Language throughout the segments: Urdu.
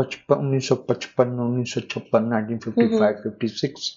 1955, 1956, 1955, 56,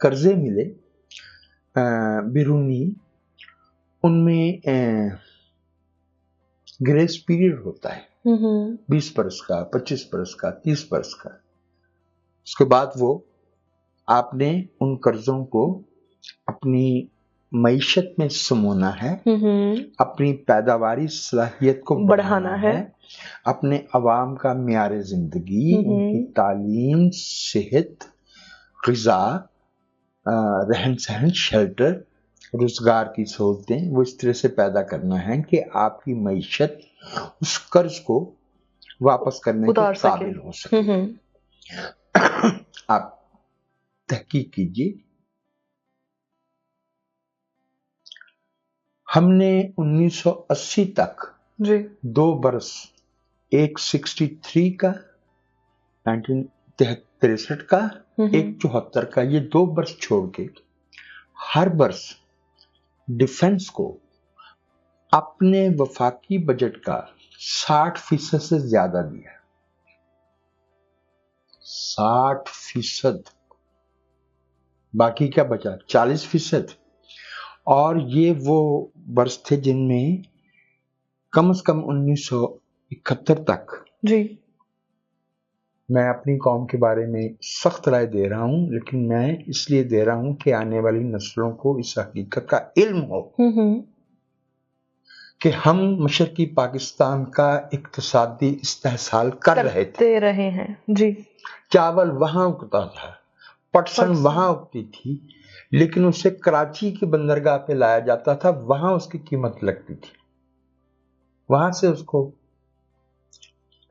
قرضے ملے بیرونی، ان میں گریس پیریڈ ہوتا ہے 20 برس کا، 25 برس کا، 30 برس کا. اس کے بعد وہ آپ نے ان قرضوں کو اپنی معیشت میں سمونا ہے، اپنی پیداواری صلاحیت کو بڑھانا ہے، اپنے عوام کا معیار زندگی، ان کی تعلیم، صحت، غذا، رہن سہن، شیلٹر، روزگار کی سہولتیں وہ اس طرح سے پیدا کرنا ہے کہ آپ کی معیشت اس قرض کو واپس کرنے کے قابل ہو سکے. آپ تحقیق کیجیے. ہم نے 1980 تک 2 برس، ایک 63 کا، 1963 کا، ایک 74 کا، یہ 2 برس چھوڑ کے ہر برس ڈیفنس کو اپنے وفاقی بجٹ کا 60% سے زیادہ دیا. 60%. باقی کیا بچا؟ 40%. اور یہ وہ برس تھے جن میں کم از کم 1971 تک میں اپنی قوم کے بارے میں سخت رائے دے رہا ہوں، لیکن میں اس لیے دے رہا ہوں کہ آنے والی نسلوں کو اس حقیقت کا علم ہو کہ ہم مشرقی پاکستان کا اقتصادی استحصال کر رہے ہیں. چاول وہاں اگتا تھا، پٹسن وہاں اگتی تھی، لیکن اسے کراچی کی بندرگاہ پہ لایا جاتا تھا، وہاں اس کی قیمت لگتی تھی، وہاں سے اس کو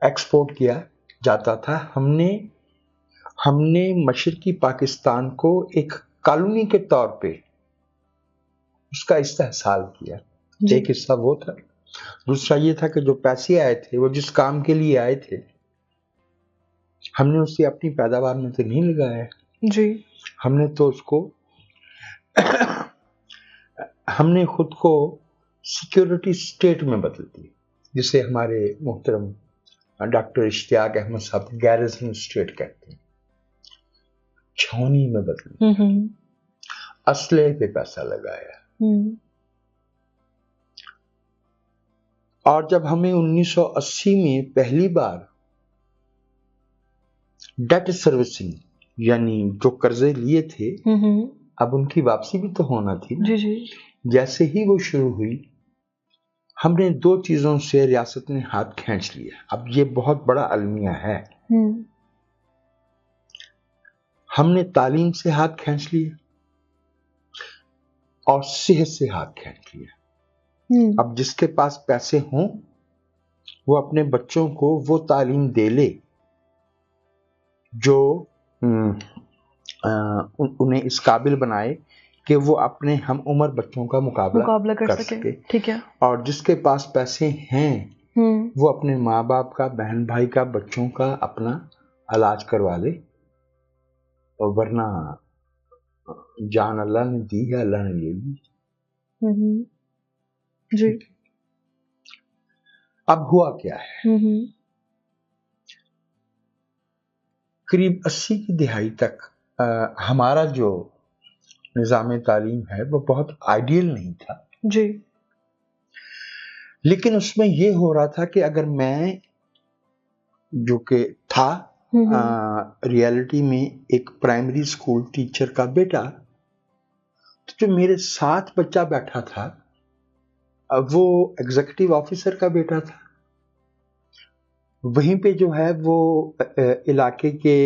ایکسپورٹ کیا جاتا تھا. ہم نے مشرقی پاکستان کو ایک کالونی کے طور پہ اس کا استحصال کیا. ایک حصہ وہ تھا. دوسرا یہ تھا کہ جو پیسے آئے تھے وہ جس کام کے لیے آئے تھے ہم نے اسے اپنی پیداوار میں تو نہیں لگایا. ہم نے تو اس کو ہم نے خود کو سیکیورٹی اسٹیٹ میں بدل دی، جسے ہمارے محترم ڈاکٹر اشتیاق احمد صاحب گیرزن اسٹیٹ کہتے ہیں. چھاؤنی میں بدل، اسلحے پہ پیسہ لگایا. اور جب ہمیں 1980 میں پہلی بار ڈیٹ سروسنگ، یعنی جو قرضے لیے تھے اب ان کی واپسی بھی تو ہونا تھی نا. جیسے ہی وہ شروع ہوئی ہم نے 2 چیزوں سے ریاست نے ہاتھ کھینچ لیا. اب یہ بہت بڑا المیہ ہے. ہم نے تعلیم سے ہاتھ کھینچ لیا اور صحت سے ہاتھ کھینچ لیا. اب جس کے پاس پیسے ہوں وہ اپنے بچوں کو وہ تعلیم دے لے جو انہیں اس قابل بنائے کہ وہ اپنے ہم عمر بچوں کا مقابلہ کر سکے. ٹھیک ہے. اور جس کے پاس پیسے ہیں وہ اپنے ماں باپ کا، بہن بھائی کا، بچوں کا اپنا علاج کروا لے. اور ورنہ جان اللہ نے دی ہے، اللہ نے لے لی. اب ہوا کیا ہے؟ قریب 80 کی دہائی تک ہمارا جو نظام تعلیم ہے وہ بہت آئیڈیل نہیں تھا. لیکن اس میں یہ ہو رہا تھا کہ اگر میں جو کہ تھا ریالٹی میں ایک پرائمری اسکول ٹیچر کا بیٹا، تو جو میرے ساتھ بچہ بیٹھا تھا وہ ایگزیکٹو آفیسر کا بیٹا تھا. وہیں پہ جو ہے وہ علاقے کے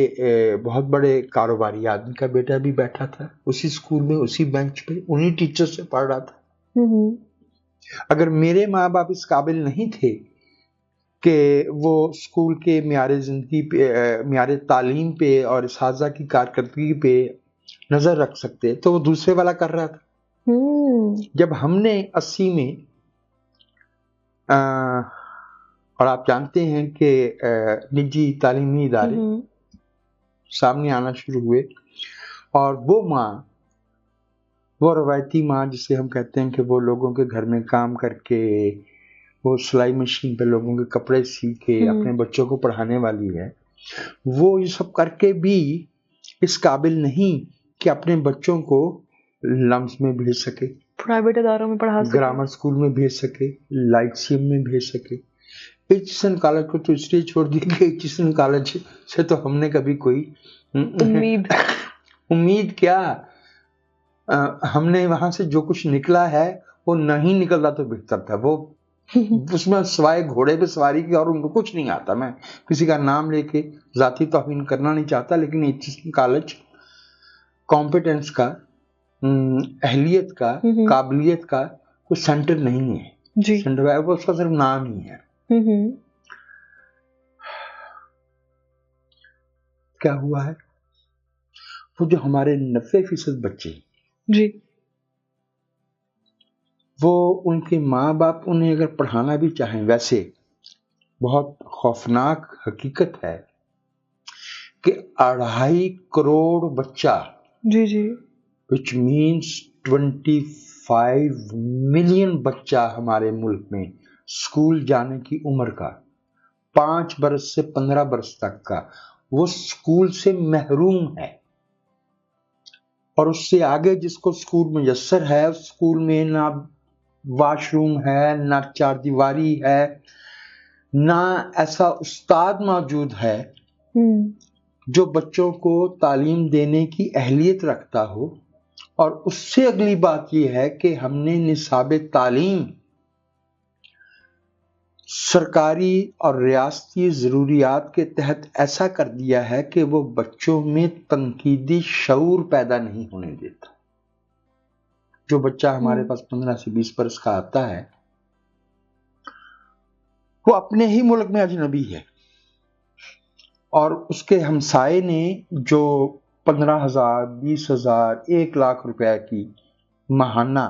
بہت بڑے کاروباری آدمی کا بیٹا بھی بیٹھا تھا اسی اسکول میں، اسی بینچ پہ، انہی ٹیچر سے پڑھ رہا تھا. اگر میرے ماں باپ اس قابل نہیں تھے کہ وہ اسکول کے معیار زندگی پہ، معیار تعلیم پہ اور اساتذہ کی کارکردگی پہ نظر رکھ سکتے تو وہ دوسرے والا کر رہا تھا. جب ہم نے 80 میں اور آپ جانتے ہیں کہ نجی تعلیمی ادارے سامنے آنا شروع ہوئے، اور وہ ماں، وہ روایتی ماں جسے ہم کہتے ہیں کہ وہ لوگوں کے گھر میں کام کر کے، وہ سلائی مشین پہ لوگوں کے کپڑے سی کے اپنے بچوں کو پڑھانے والی ہے، وہ یہ سب کر کے بھی اس قابل نہیں کہ اپنے بچوں کو لمس میں بھیج سکے, پرائیویٹ اداروں میں پڑھا سکے, گرامر اسکول میں بھیج سکے, لائٹسیم میں بھیج سکے. ایچسن کالج کو تو اس لیے چھوڑ دی کہ ایچسن کالج سے تو ہم نے کبھی کوئی امید کیا, ہم نے وہاں سے جو کچھ نکلا ہے وہ نہیں نکلتا تو بہتر تھا. وہ اس میں سوائے گھوڑے پہ سواری کی اور ان کو کچھ نہیں آتا. میں کسی کا نام لے کے ذاتی توہین کرنا نہیں چاہتا, لیکن ایچسن کالج کمپیٹنس کا, اہلیت کا, قابلیت کا کوئی سینٹر نہیں ہے. جی سینٹر ہے وہ, اس کا صرف نام ہی ہے. کیا ہوا ہے, وہ جو ہمارے 90% بچے, جی وہ ان کے ماں باپ انہیں اگر پڑھانا بھی چاہیں, ویسے بہت خوفناک حقیقت ہے کہ 2.5 کروڑ بچہ, جی جی which means 25 ملین بچہ ہمارے ملک میں اسکول جانے کی عمر کا, 5 برس سے 15 برس تک کا, وہ اسکول سے محروم ہے. اور اس سے آگے جس کو اسکول میسر ہے, اس اسکول میں نہ واش روم ہے, نہ چار دیواری ہے, نہ ایسا استاد موجود ہے جو بچوں کو تعلیم دینے کی اہلیت رکھتا ہو. اور اس سے اگلی بات یہ ہے کہ ہم نے نصاب تعلیم سرکاری اور ریاستی ضروریات کے تحت ایسا کر دیا ہے کہ وہ بچوں میں تنقیدی شعور پیدا نہیں ہونے دیتا. جو بچہ ہمارے پاس 15 سے 20 برس کا آتا ہے, وہ اپنے ہی ملک میں اجنبی ہے, اور اس کے ہمسائے نے جو 15,000, 20,000, 1 لاکھ روپے کی ماہانہ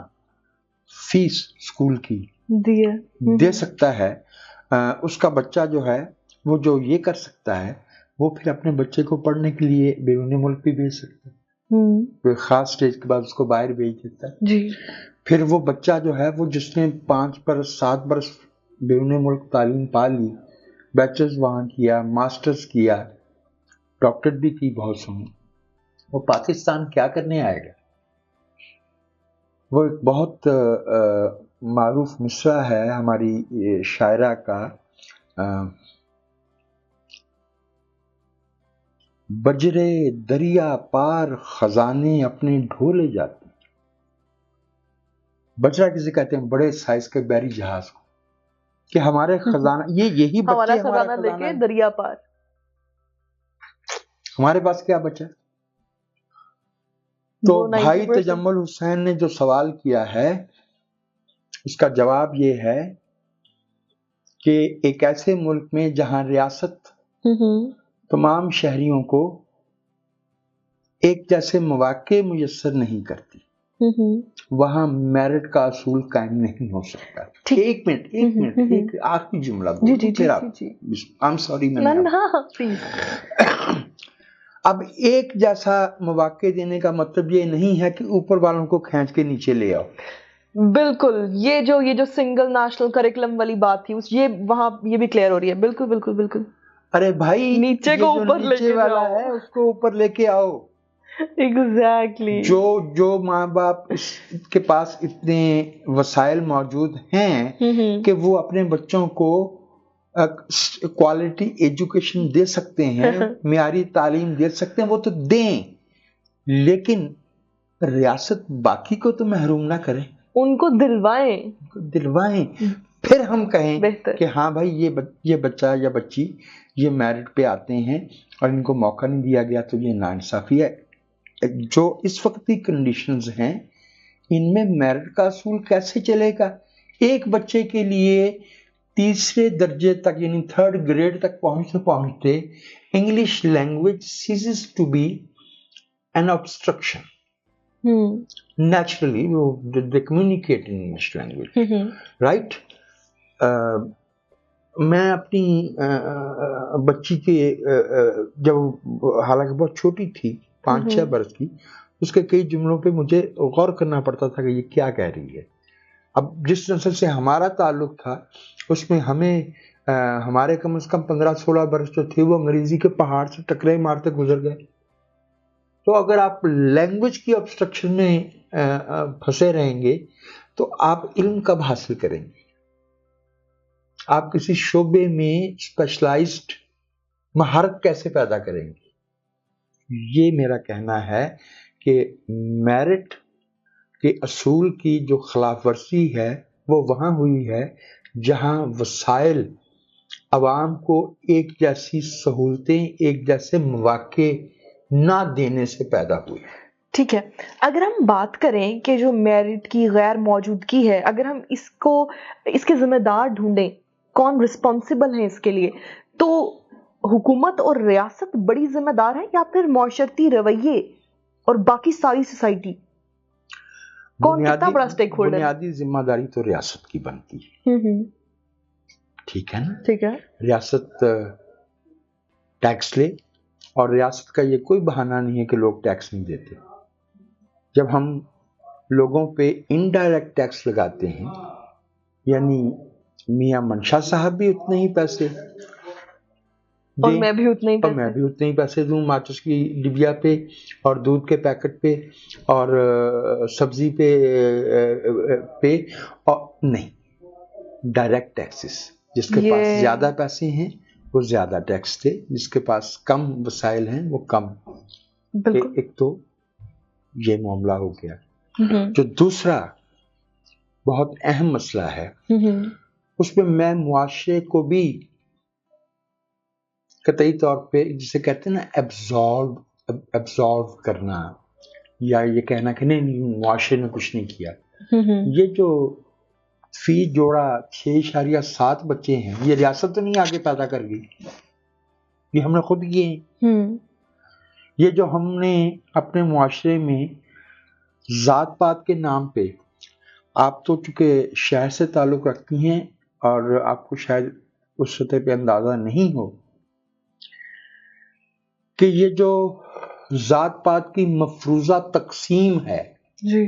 فیس اسکول کی دے سکتا ہے, اس کا بچہ جو ہے وہ جو یہ کر سکتا ہے, وہ پھر اپنے بچے کو پڑھنے کے لیے بیرون ملک بھی بھیج سکتا ہے. کوئی خاص سٹیج کے بعد اس کو باہر بھیج دیتا ہے. جی پھر وہ بچہ جو ہے, وہ جس نے 5 برس 7 برس بیرون ملک تعلیم پا لی, بیچلرز وہاں کیا, ماسٹرز کیا, ڈاکٹر بھی کی بہت سونی, وہ پاکستان کیا کرنے آئے گا؟ وہ ایک بہت معروف مصرع ہے ہماری شاعرہ کا, بجرے دریا پار خزانے اپنے ڈھولے جاتے. بجرا کسے کہتے ہیں؟ بڑے سائز کے بحری جہاز کو, کہ ہمارے خزانہ, یہی بچے خزانہ لے کے دریا پار. ہمارے پاس کیا بچا؟ تو بھائی تجمل حسین نے جو سوال کیا ہے, اس کا جواب یہ ہے کہ ایک ایسے ملک میں جہاں ریاست تمام شہریوں کو ایک جیسے مواقع میسر نہیں کرتی, وہاں میرٹ کا اصول قائم نہیں ہو سکتا. ایک منٹ ایک آخری جملہ I'm sorry, اب ایک جیسا مواقع دینے کا مطلب یہ نہیں ہے کہ اوپر والوں کو کھینچ کے نیچے لے آؤ. بالکل, یہ جو سنگل نیشنل کریکلم والی بات تھی, یہ وہاں یہ بھی کلیئر ہو رہی ہے. بالکل بالکل بالکل. ارے بھائی, نیچے کو اوپر لے کے والا ہے اس کو اوپر لے کے آؤ. ایگزیکٹلی. جو ماں باپ اس کے پاس اتنے وسائل موجود ہیں کہ وہ اپنے بچوں کو کوالٹی ایجوکیشن دے سکتے ہیں, معیاری تعلیم دے سکتے ہیں, وہ تو دیں, لیکن ریاست باقی کو تو محروم نہ کرے, ان کو دلوائیں. پھر ہم کہیں کہ ہاں بھائی یہ بچہ یا بچی یہ میرٹ پہ آتے ہیں اور ان کو موقع نہیں دیا گیا, تو یہ ناانصافی ہے. جو اس وقت کی کنڈیشنز ہیں, ان میں میرٹ کا اصول کیسے چلے گا؟ ایک بچے کے لیے تیسرے درجے تک یعنی 3rd گریڈ تک پہنچتے English language ceases to be an obstruction. Naturally, they communicate in English language, right? میں اپنی بچی کے جب حالانکہ بہت چھوٹی تھی 5-6 برس کی, اس کے کئی جملوں پہ مجھے غور کرنا پڑتا تھا کہ یہ کیا کہہ رہی ہے. اب جس نسل سے ہمارا تعلق تھا اس میں ہمیں ہمارے کم از کم 15-16 برس جو تھے وہ انگریزی کے پہاڑ سے ٹکرے مارتے گزر گئے. تو اگر آپ لینگویج کی obstruction میں پھنسے رہیں گے تو آپ علم کب حاصل کریں گے؟ آپ کسی شعبے میں اسپیشلائزڈ مہارت کیسے پیدا کریں گے؟ یہ میرا کہنا ہے کہ میرٹ کے اصول کی جو خلاف ورزی ہے وہ وہاں ہوئی ہے جہاں وسائل عوام کو ایک جیسی سہولتیں، ایک جیسے مواقع نہ دینے سے پیدا ہوئی۔ ٹھیک ہے، اگر ہم بات کریں کہ جو میرٹ کی غیر موجودگی ہے، اگر ہم اس کے ذمہ دار ڈھونڈیں، کون رسپانسیبل ہیں اس کے لیے، تو حکومت اور ریاست بڑی ذمہ دار ہے یا پھر معاشرتی رویے اور باقی ساری سوسائٹی؟ کون کتنا بڑا اسٹیک ہولڈر؟ بنیادی ذمہ داری تو ریاست کی بنتی ہے، ٹھیک ہے نا؟ ٹھیک ہے، ریاست ٹیکس لے، اور ریاست کا یہ کوئی بہانہ نہیں ہے کہ لوگ ٹیکس نہیں دیتے۔ جب ہم لوگوں پہ انڈائریکٹ ٹیکس لگاتے ہیں، یعنی میاں منشا صاحب بھی اتنے ہی پیسے اور میں بھی اتنے ہی پیسے دوں ماچس کی ڈبیا پہ اور دودھ کے پیکٹ پہ اور سبزی پہ اور نہیں، ڈائریکٹ ٹیکسز، جس کے پاس زیادہ پیسے ہیں وہ زیادہ ٹیکس دے، جس کے پاس کم وسائل ہیں وہ کم۔ ایک تو یہ معاملہ ہو گیا۔ جو دوسرا بہت اہم مسئلہ ہے اس میں میں معاشرے کو بھی قطعی طور پہ جسے کہتے ہیں نا ایبزارو کرنا، یا یہ کہنا کہ نہیں معاشرے نے کچھ نہیں کیا، یہ جو فی جوڑا 6.7 بچے ہیں، یہ ریاست تو نہیں آگے پیدا کر گئی، یہ ہم نے خود کیے ہیں۔ یہ جو ہم نے اپنے معاشرے میں ذات پات کے نام پہ، آپ تو چونکہ شہر سے تعلق رکھتی ہیں اور آپ کو شاید اس سطح پہ اندازہ نہیں ہو کہ یہ جو ذات پات کی مفروضہ تقسیم ہے جی،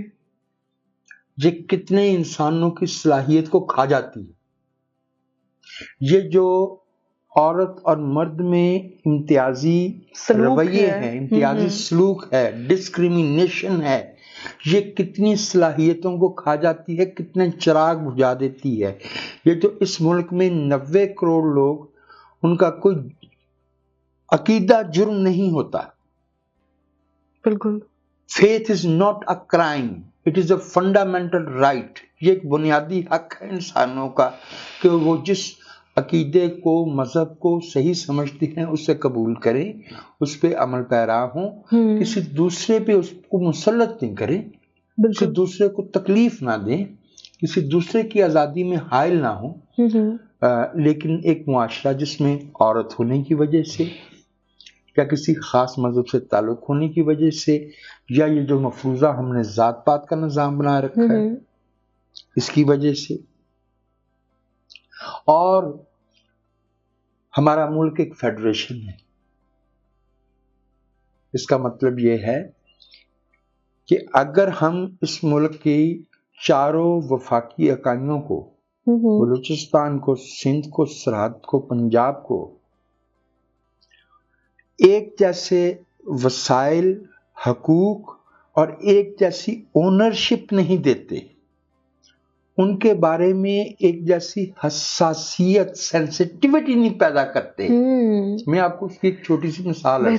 یہ کتنے انسانوں کی صلاحیت کو کھا جاتی ہے۔ یہ جو عورت اور مرد میں امتیازی رویے ہیں، امتیازی سلوک ہے، ڈسکریمنیشن ہے، یہ کتنی صلاحیتوں کو کھا جاتی ہے، کتنے چراغ بجھا دیتی ہے۔ یہ جو اس ملک میں 90 کروڑ لوگ، ان کا کوئی عقیدہ جرم نہیں ہوتا۔ بالکل، faith is not a crime, it is a fundamental right۔ یہ ایک بنیادی حق ہے انسانوں کا کہ وہ جس عقیدے کو، مذہب کو صحیح سمجھتے ہیں اسے قبول کریں، اس پہ عمل پیرا ہوں، کسی دوسرے پہ اس کو مسلط نہیں کریں، کسی دوسرے کو تکلیف نہ دیں، کسی دوسرے کی آزادی میں حائل نہ ہوں۔ لیکن ایک معاشرہ جس میں عورت ہونے کی وجہ سے یا کسی خاص مذہب سے تعلق ہونے کی وجہ سے، یا یہ جو مفروضہ ہم نے ذات پات کا نظام بنا رکھا ہے اس کی وجہ سے، اور ہمارا ملک ایک فیڈریشن ہے، اس کا مطلب یہ ہے کہ اگر ہم اس ملک کی چاروں وفاقی اکائیوں کو، بلوچستان کو، سندھ کو، سرحد کو، پنجاب کو، ایک جیسے وسائل، حقوق اور ایک جیسی اونرشپ نہیں دیتے، ان کے بارے میں ایک جیسی حساسیت، سینسٹیوٹی نہیں پیدا کرتے۔ میں آپ کو اس کی ایک چھوٹی سی مثال ہے،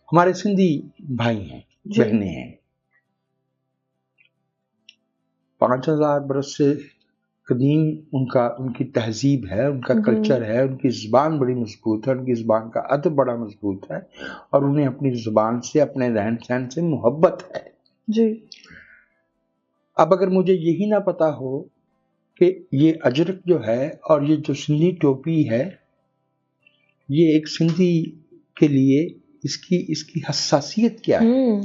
ہمارے سندھی بھائی ہیں، بہنیں ہیں، 5000 برس سے قدیم ان کی تہذیب ہے، ان کا کلچر ہے، ان کی زبان بڑی مضبوط ہے، ان کی زبان کا ادب بڑا مضبوط ہے، اور انہیں اپنی زبان سے، اپنے رہن سہن سے محبت ہے۔ جی، اب اگر مجھے یہی نہ پتا ہو کہ یہ اجرک جو ہے اور یہ جو سندھی ٹوپی ہے، یہ ایک سندھی کے لیے اس کی حساسیت کیا ہے،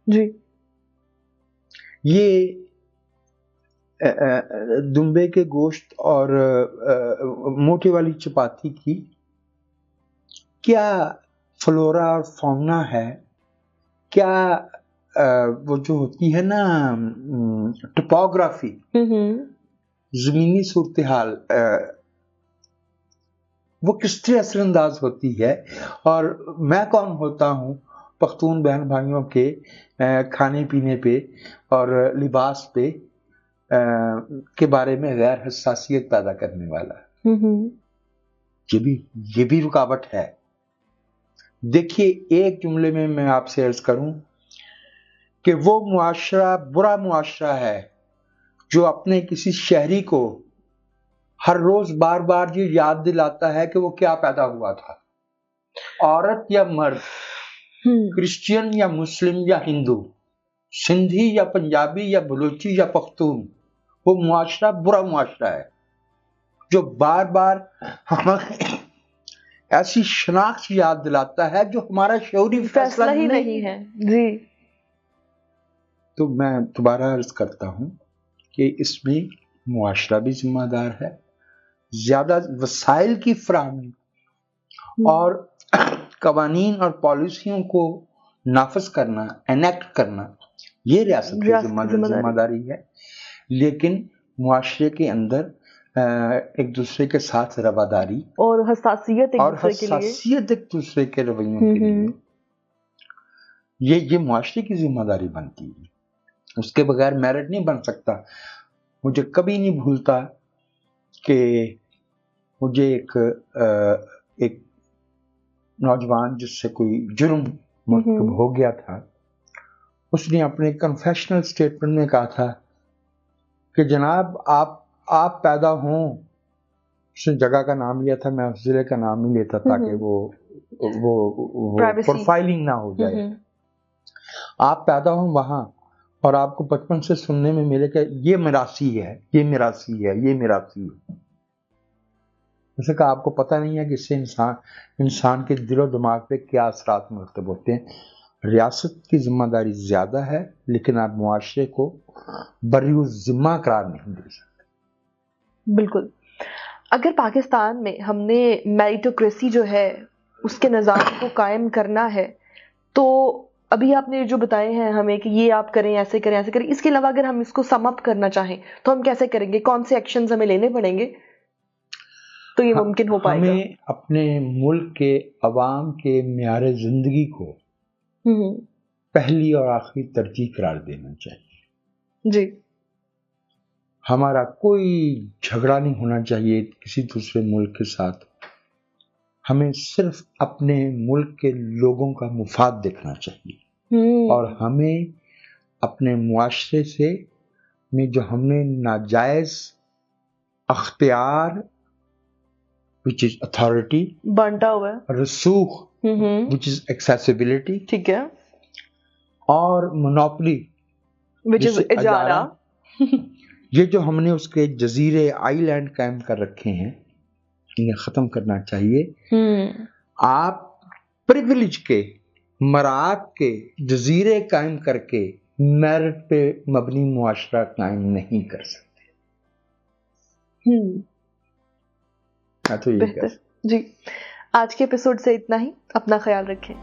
جی، یہ دمبے کے گوشت اور موٹے والی چپاتی کی کیا فلورا اور فونا ہے، کیا وہ جو ہوتی ہے نا ٹپوگرافی، زمینی صورتحال، وہ کس طرح اثر انداز ہوتی ہے، اور میں کون ہوتا ہوں پختون بہن بھائیوں کے کھانے پینے پہ اور لباس پہ کے بارے میں غیر حساسیت پیدا کرنے والا. یہ بھی رکاوٹ ہے. دیکھیے ایک جملے میں آپ سے عرض کروں کہ وہ معاشرہ برا معاشرہ ہے جو اپنے کسی شہری کو ہر روز بار بار یہ یاد دلاتا ہے کہ وہ کیا پیدا ہوا تھا، عورت یا مرد، کرسچین یا مسلم یا ہندو، سندھی یا پنجابی یا بلوچی یا پختون. وہ معاشرہ برا معاشرہ ہے جو بار بار ہمیں ایسی شناخت یاد دلاتا ہے جو ہمارا شعوری فیصلہ ہی نہیں ہے. جی تو میں دوبارہ عرض کرتا ہوں کہ اس میں معاشرہ بھی ذمہ دار ہے. زیادہ وسائل کی فراہمی اور قوانین اور پالیسیوں کو نافذ کرنا، انیکٹ کرنا، یہ ریاست کی ذمہ داری ہے. لیکن معاشرے کے اندر ایک دوسرے کے ساتھ رواداری اور حساسیت ایک دوسرے کے رویوں کے لیے یہ معاشرے کی ذمہ داری بنتی ہے. اس کے بغیر میرٹ نہیں بن سکتا. مجھے کبھی نہیں بھولتا کہ مجھے ایک نوجوان جس سے کوئی جرم مرتکب ہو گیا تھا، اس نے اپنے کنفیشنل سٹیٹمنٹ میں کہا تھا کہ جناب آپ پیدا ہوں، اس نے جگہ کا نام لیا تھا، میں اس ضلع کا نام نہیں لیتا تاکہ وہ پروفائلنگ نہ ہو جائے. آپ پیدا ہوں وہاں اور آپ کو بچپن سے سننے میں ملے کہ یہ میراثی ہے، یہ میراثی ہے، یہ میراثی ہے. جیسے کہ آپ کو پتہ نہیں ہے کہ اس سے انسان کے دل و دماغ پہ کیا اثرات مرتب ہوتے ہیں. ریاست کی ذمہ داری زیادہ ہے لیکن آپ معاشرے کو بریء ذمہ قرار نہیں دے سکتے. بالکل. اگر پاکستان میں ہم نے میریٹوکریسی جو ہے اس کے نظام کو قائم کرنا ہے تو ابھی آپ نے جو بتائے ہیں ہمیں کہ یہ آپ کریں، ایسے کریں، ایسے کریں، اس کے علاوہ اگر ہم اس کو سم اپ کرنا چاہیں تو ہم کیسے کریں گے؟ کون سے ایکشنز ہمیں لینے پڑیں گے تو یہ ممکن ہو پائے گا؟ ہمیں اپنے ملک کے عوام کے معیار زندگی کو پہلی اور آخری ترجیح قرار دینا چاہیے. جی. ہمارا کوئی جھگڑا نہیں ہونا چاہیے کسی دوسرے ملک کے ساتھ. ہمیں صرف اپنے ملک کے لوگوں کا مفاد دیکھنا چاہیے اور ہمیں اپنے معاشرے سے میں جو ہم نے ناجائز اختیار which is authority بانٹا ہوا ہے، رسوخ which is accessibility، ٹھیک ہے، اور مونوپلی which is اجارہ، یہ جو ہم نے اس کے جزیرے آئی لینڈ قائم کر رکھے ہیں انہیں ختم کرنا چاہیے. آپ پریویلیج کے مراعات کے جزیرے قائم کر کے میرٹ پہ مبنی معاشرہ قائم نہیں کر سکتے. بہتر. جی، آج کے ایپیسوڈ سے اتنا ہی. اپنا خیال رکھیں.